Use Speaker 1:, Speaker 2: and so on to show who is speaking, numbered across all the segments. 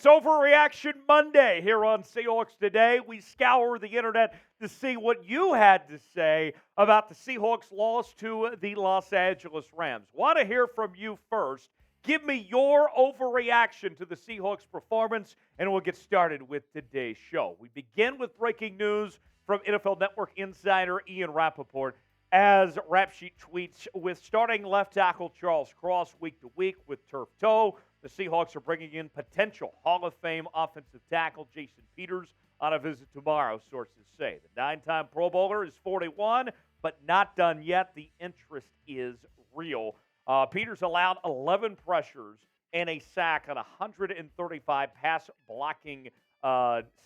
Speaker 1: It's Overreaction Monday here on Seahawks Today. We scour the internet to see what you had to say about the Seahawks' loss to the Los Angeles Rams. Want to hear from you first. Give me your overreaction to the Seahawks' performance, and we'll get started with today's show. We begin with breaking news from NFL Network insider Ian Rappaport. As Rap Sheet tweets, with starting left tackle Charles Cross week to week with turf toe, the Seahawks are bringing in potential Hall of Fame offensive tackle Jason Peters on a visit tomorrow, sources say. The 9-time Pro Bowler is 41, but not done yet. The interest is real. Peters allowed 11 pressures and a sack on 135 pass blocking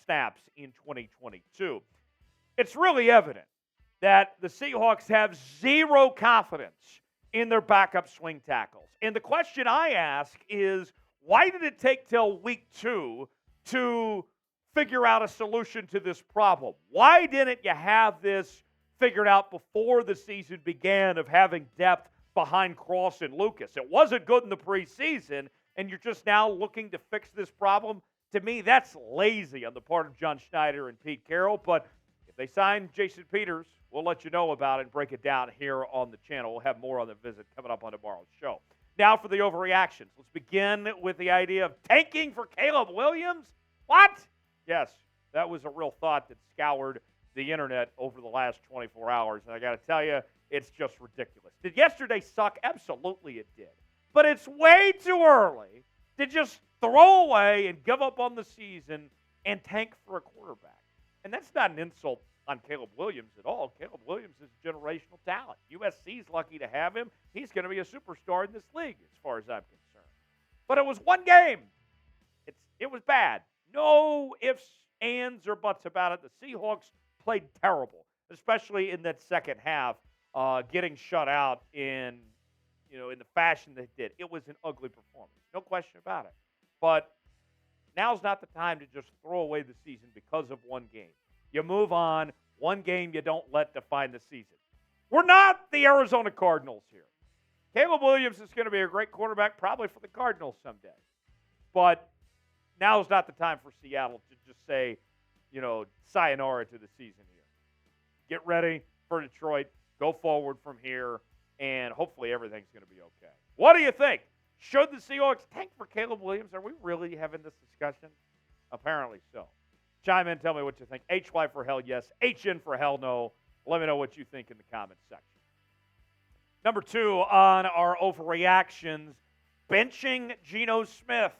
Speaker 1: snaps in 2022. It's really evident that the Seahawks have zero confidence in their backup swing tackles. And the question I ask is, why did it take till week 2 to figure out a solution to this problem? Why didn't you have this figured out before the season began of having depth behind Cross and Lucas? It wasn't good in the preseason, and you're just now looking to fix this problem? To me, that's lazy on the part of John Schneider and Pete Carroll, but if they sign Jason Peters, we'll let you know about it and break it down here on the channel. We'll have more on the visit coming up on tomorrow's show. Now for the overreactions. Let's begin with the idea of tanking for Caleb Williams. What? Yes, that was a real thought that scoured the internet over the last 24 hours. And I got to tell you, it's just ridiculous. Did yesterday suck? Absolutely it did. But it's way too early to just throw away and give up on the season and tank for a quarterback. And that's not an insult on Caleb Williams at all. Caleb Williams is a generational talent. USC's lucky to have him. He's going to be a superstar in this league as far as I'm concerned. But it was one game. It was bad. No ifs, ands, or buts about it. The Seahawks played terrible, especially in that second half, getting shut out in the fashion they did. It was an ugly performance. No question about it. But now's not the time to just throw away the season because of one game. You move on. One game you don't let define the season. We're not the Arizona Cardinals here. Caleb Williams is going to be a great quarterback probably for the Cardinals someday. But now's not the time for Seattle to just say, sayonara to the season here. Get ready for Detroit. Go forward from here. And hopefully everything's going to be okay. What do you think? Should the Seahawks tank for Caleb Williams? Are we really having this discussion? Apparently so. Chime in, tell me what you think. HY for hell yes, HN for hell no. Let me know what you think in the comments section. Number 2 on our overreactions, benching Geno Smith.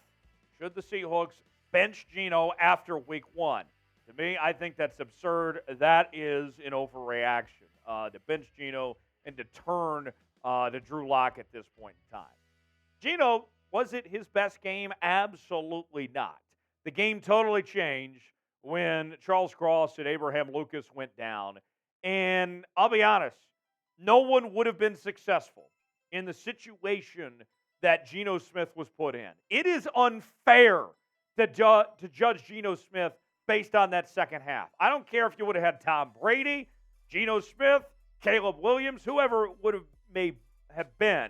Speaker 1: Should the Seahawks bench Geno after week 1? To me, I think that's absurd. That is an overreaction. To bench Geno and to turn to Drew Lock at this point in time. Geno, was it his best game? Absolutely not. The game totally changed when Charles Cross and Abraham Lucas went down. And I'll be honest, no one would have been successful in the situation that Geno Smith was put in. It is unfair to judge Geno Smith based on that second half. I don't care if you would have had Tom Brady, Geno Smith, Caleb Williams, whoever it may have been.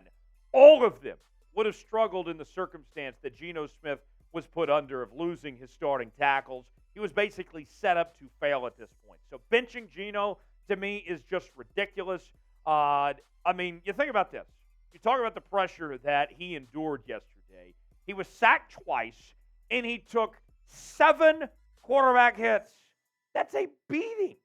Speaker 1: All of them would have struggled in the circumstance that Geno Smith was put under of losing his starting tackles. He was basically set up to fail at this point. So benching Geno, to me, is just ridiculous. You think about this. You talk about the pressure that he endured yesterday. He was sacked twice, and he took 7 quarterback hits. That's a beating.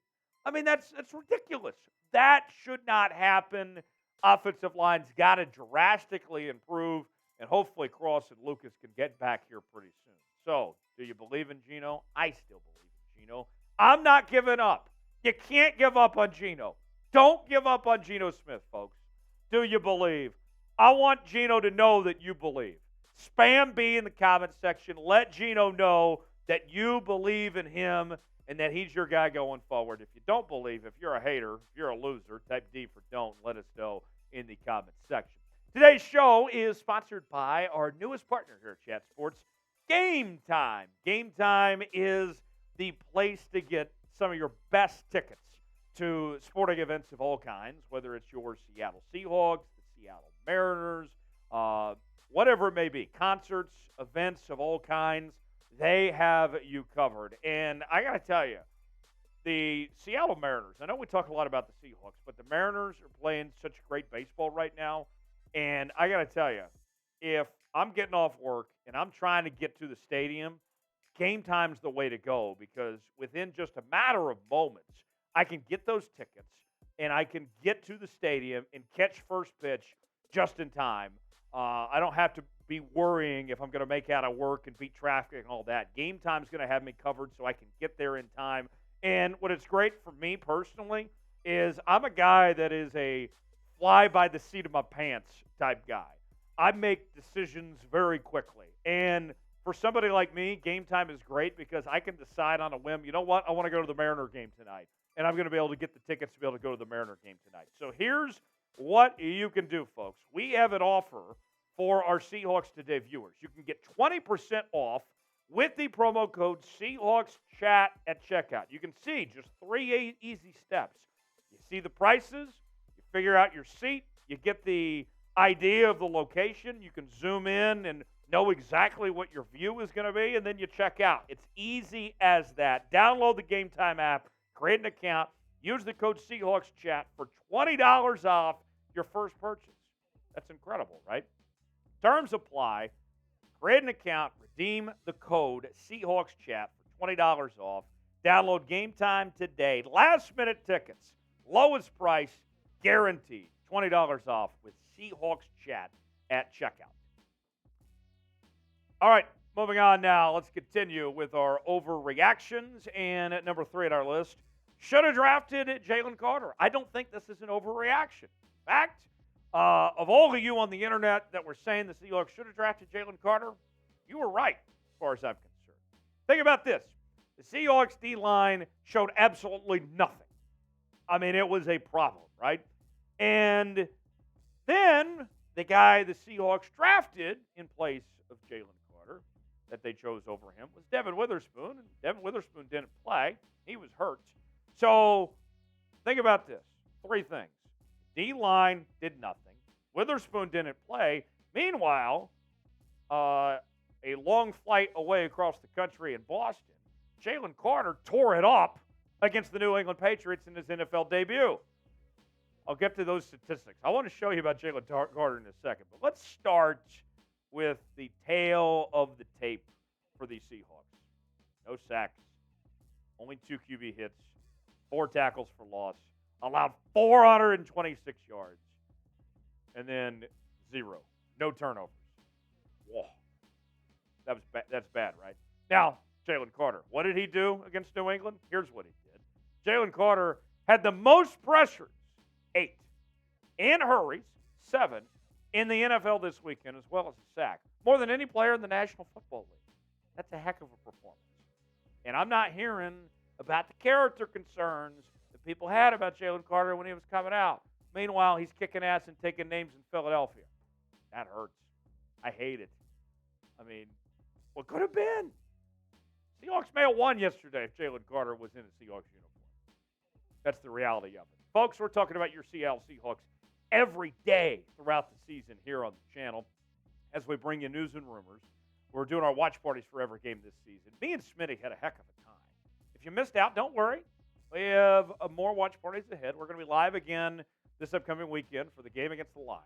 Speaker 1: That's ridiculous. That should not happen. Offensive line's got to drastically improve, and hopefully Cross and Lucas can get back here pretty soon. So, do you believe in Geno? I still believe in Geno. I'm not giving up. You can't give up on Geno. Don't give up on Geno Smith, folks. Do you believe? I want Geno to know that you believe. Spam B in the comment section. Let Geno know that you believe in him and that he's your guy going forward. If you don't believe, if you're a hater, if you're a loser, type D for don't. Let us know in the comment section. Today's show is sponsored by our newest partner here at Chat Sports, Game Time. Game Time is the place to get some of your best tickets to sporting events of all kinds, whether it's your Seattle Seahawks, the Seattle Mariners, whatever it may be, concerts, events of all kinds. They have you covered. And I got to tell you, the Seattle Mariners, I know we talk a lot about the Seahawks, but the Mariners are playing such great baseball right now. And I got to tell you, if I'm getting off work and I'm trying to get to the stadium, game time's the way to go because within just a matter of moments, I can get those tickets and I can get to the stadium and catch first pitch just in time. I don't have to be worrying if I'm going to make out of work and beat traffic and all that. Game time's going to have me covered so I can get there in time. And what is great for me personally is I'm a guy that is a fly by the seat of my pants type guy. I make decisions very quickly. And for somebody like me, game time is great because I can decide on a whim, you know what, I want to go to the Mariner game tonight. And I'm going to be able to get the tickets to be able to go to the Mariner game tonight. So here's what you can do, folks. We have an offer for our Seahawks Today viewers. You can get 20% off with the promo code SeahawksChat at checkout. You can see just three easy steps. You see the prices, you figure out your seat, you get the idea of the location, you can zoom in and know exactly what your view is going to be, and then you check out. It's easy as that. Download the Game Time app, create an account, use the code SeahawksChat for $20 off your first purchase. That's incredible, right? Terms apply. Create an account, redeem the code SeahawksChat for $20 off. Download Game Time today. Last-minute tickets, lowest price, guaranteed. $20 off with Seahawks Chat at checkout. All right, moving on now. Let's continue with our overreactions. And at number 3 on our list, should have drafted Jalen Carter. I don't think this is an overreaction. In fact, of all of you on the internet that were saying the Seahawks should have drafted Jalen Carter, you were right as far as I'm concerned. Think about this. The Seahawks D-line showed absolutely nothing. I mean, it was a problem, right? And then the guy the Seahawks drafted in place of Jalen Carter that they chose over him was Devon Witherspoon. And Devon Witherspoon didn't play. He was hurt. So think about this. 3 things. D-line did nothing. Witherspoon didn't play. Meanwhile, a long flight away across the country in Boston, Jalen Carter tore it up against the New England Patriots in his NFL debut. I'll get to those statistics. I want to show you about Jalen Carter in a second. But let's start with the tail of the tape for the Seahawks. No sacks. Only 2 QB hits. 4 tackles for loss. Allowed 426 yards. And then 0. No turnovers. Whoa. That's bad, right? Now, Jalen Carter. What did he do against New England? Here's what he did. Jalen Carter had the most pressures, 8. And hurries, 7, in the NFL this weekend, as well as a sack. More than any player in the National Football League. That's a heck of a performance. And I'm not hearing about the character concerns that people had about Jalen Carter when he was coming out. Meanwhile, he's kicking ass and taking names in Philadelphia. That hurts. I hate it. I mean, what could have been? Seahawks may have won yesterday if Jalen Carter was in a Seahawks uniform. That's the reality of it. Folks, we're talking about your Seattle Seahawks every day throughout the season here on the channel as we bring you news and rumors. We're doing our watch parties for every game this season. Me and Smitty had a heck of a time. If you missed out, don't worry. We have more watch parties ahead. We're going to be live again this upcoming weekend for the game against the Lions.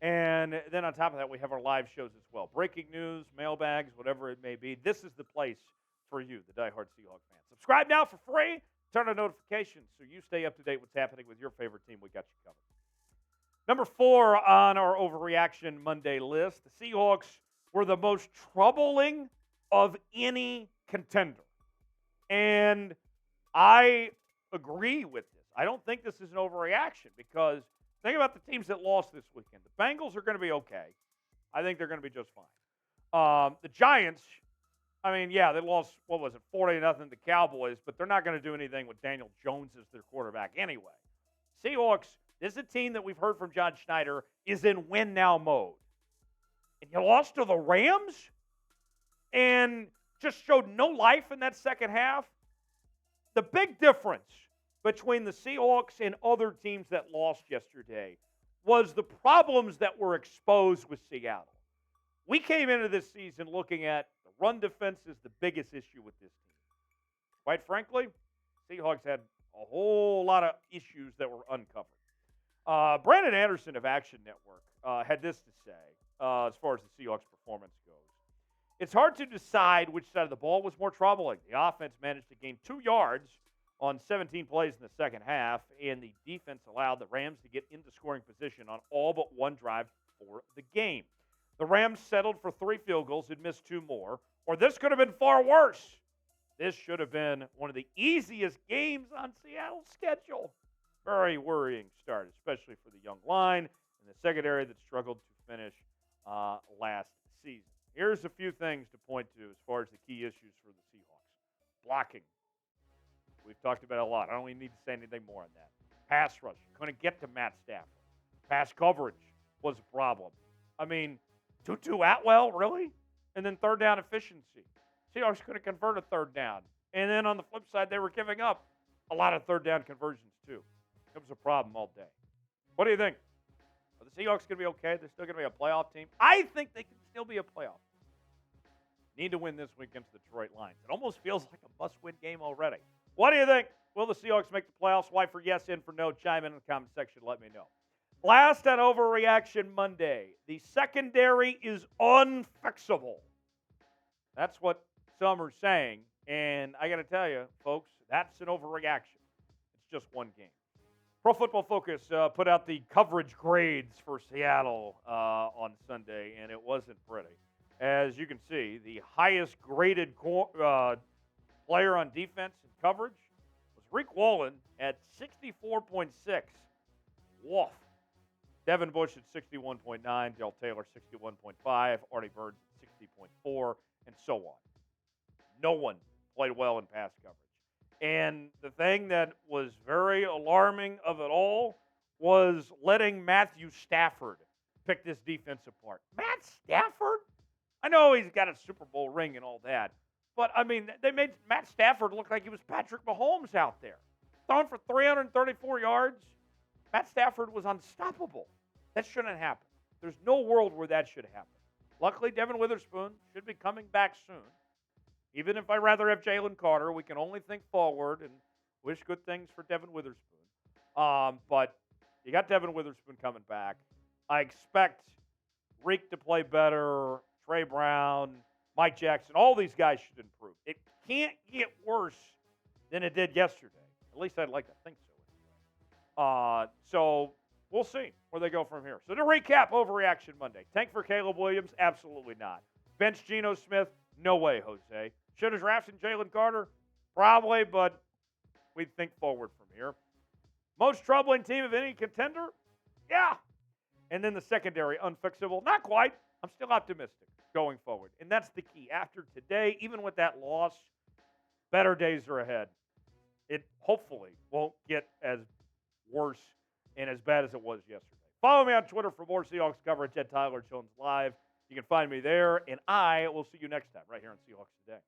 Speaker 1: And then on top of that, we have our live shows as well. Breaking news, mailbags, whatever it may be. This is the place for you, the diehard Seahawks fan. Subscribe now for free. Turn on notifications so you stay up to date with what's happening with your favorite team. We got you covered. Number 4 on our Overreaction Monday list, the Seahawks were the most troubling of any contender. And I agree with this. I don't think this is an overreaction because think about the teams that lost this weekend. The Bengals are going to be okay. I think they're going to be just fine. The Giants, I mean, yeah, they lost, 40-0 to the Cowboys, but they're not going to do anything with Daniel Jones as their quarterback anyway. Seahawks, this is a team that we've heard from John Schneider is in win-now mode. And you lost to the Rams and just showed no life in that second half. The big difference between the Seahawks and other teams that lost yesterday was the problems that were exposed with Seattle. We came into this season looking at the run defense is the biggest issue with this team. Quite frankly, Seahawks had a whole lot of issues that were uncovered. Brandon Anderson of Action Network had this to say as far as the Seahawks' performance goes. It's hard to decide which side of the ball was more troubling. The offense managed to gain 2 yards on 17 plays in the second half, and the defense allowed the Rams to get into scoring position on all but one drive for the game. The Rams settled for 3 field goals and missed 2 more, or this could have been far worse. This should have been one of the easiest games on Seattle's schedule. Very worrying start, especially for the young line and the secondary that struggled to finish last season. Here's a few things to point to as far as the key issues for the Seahawks. Blocking. We've talked about it a lot. I don't even need to say anything more on that. Pass rush. Couldn't get to Matt Stafford. Pass coverage was a problem. I mean, Tutu Atwell, really? And then third down efficiency. Seahawks couldn't convert a third down. And then on the flip side, they were giving up a lot of third down conversions too. It was a problem all day. What do you think? Are the Seahawks going to be okay? They're still going to be a playoff team? I think they can still be a playoff. Need to win this week against the Detroit Lions. It almost feels like a must-win game already. What do you think? Will the Seahawks make the playoffs? Why for yes, in for no? Chime in the comment section. Let me know. Last on Overreaction Monday, the secondary is unfixable. That's what some are saying. And I got to tell you, folks, that's an overreaction. It's just one game. Pro Football Focus put out the coverage grades for Seattle on Sunday, and it wasn't pretty. As you can see, the highest graded player on defense and coverage was Reek Wallen at 64.6. Woof. Devin Bush at 61.9, Del Taylor 61.5, Artie Burns at 60.4, and so on. No one played well in pass coverage. And the thing that was very alarming of it all was letting Matthew Stafford pick this defense apart. Matt Stafford? I know he's got a Super Bowl ring and all that, but, I mean, they made Matt Stafford look like he was Patrick Mahomes out there. Throwing for 334 yards. Matt Stafford was unstoppable. That shouldn't happen. There's no world where that should happen. Luckily, Devon Witherspoon should be coming back soon. Even if I'd rather have Jalen Carter, we can only think forward and wish good things for Devon Witherspoon. But you got Devon Witherspoon coming back. I expect Reek to play better, Trey Brown, Mike Jackson. All these guys should improve. It can't get worse than it did yesterday. At least I'd like to think so. So we'll see where they go from here. So to recap, Overreaction Monday. Tank for Caleb Williams? Absolutely not. Bench Geno Smith? No way, Jose. Should have drafted Jalen Carter? Probably, but we think forward from here. Most troubling team of any contender? Yeah. And then the secondary, unfixable? Not quite. I'm still optimistic going forward. And that's the key. After today, even with that loss, better days are ahead. It hopefully won't get as worse and as bad as it was yesterday. Follow me on Twitter for more Seahawks coverage at Tyler Jones Live. You can find me there, and I will see you next time right here on Seahawks Today.